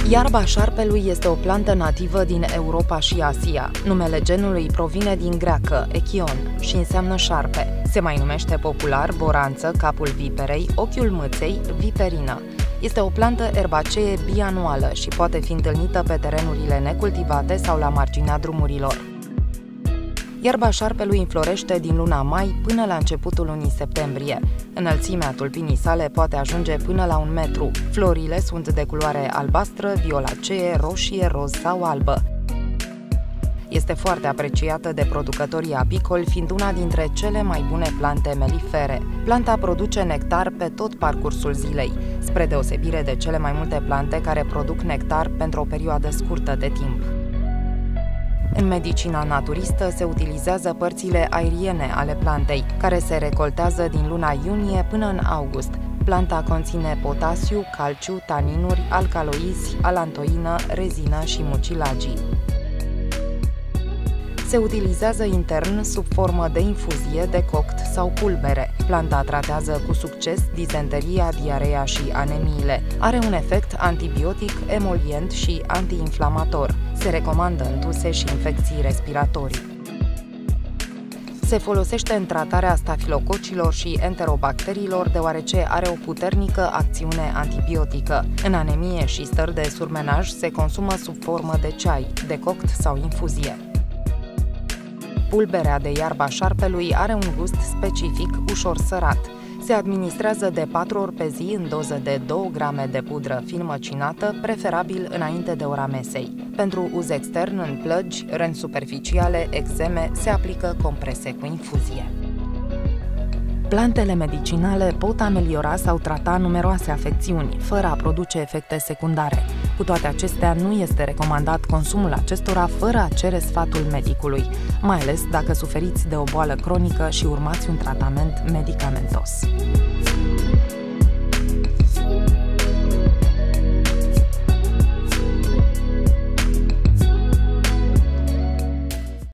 Iarba șarpelui este o plantă nativă din Europa și Asia. Numele genului provine din greacă, echion, și înseamnă șarpe. Se mai numește popular boranță, capul viperei, ochiul mâței, viperină. Este o plantă erbacee bianuală și poate fi întâlnită pe terenurile necultivate sau la marginea drumurilor. Iarba șarpelui înflorește din luna mai până la începutul lunii septembrie. Înălțimea tulpinii sale poate ajunge până la 1 metru. Florile sunt de culoare albastră, violacee, roșie, roz sau albă. Este foarte apreciată de producătorii apicoli, fiind una dintre cele mai bune plante melifere. Planta produce nectar pe tot parcursul zilei, spre deosebire de cele mai multe plante care produc nectar pentru o perioadă scurtă de timp. În medicina naturistă se utilizează părțile aeriene ale plantei, care se recoltează din luna iunie până în august. Planta conține potasiu, calciu, taninuri, alcaloizi, alantoină, rezină și mucilagii. Se utilizează intern sub formă de infuzie, decoct sau pulbere. Planta tratează cu succes dizenteria, diareea și anemiile. Are un efect antibiotic, emolient și antiinflamator. Se recomandă în tuse și infecții respiratorii. Se folosește în tratarea stafilococilor și enterobacteriilor, deoarece are o puternică acțiune antibiotică. În anemie și stări de surmenaj se consumă sub formă de ceai, decoct sau infuzie. Pulberea de iarba șarpelui are un gust specific, ușor sărat. Se administrează de 4 ori pe zi în doză de 2 grame de pudră fin măcinată, preferabil înainte de ora mesei. Pentru uz extern, în plăgi, răni superficiale, eczeme, se aplică comprese cu infuzie. Plantele medicinale pot ameliora sau trata numeroase afecțiuni, fără a produce efecte secundare. Cu toate acestea, nu este recomandat consumul acestora fără a cere sfatul medicului, mai ales dacă suferiți de o boală cronică și urmați un tratament medicamentos.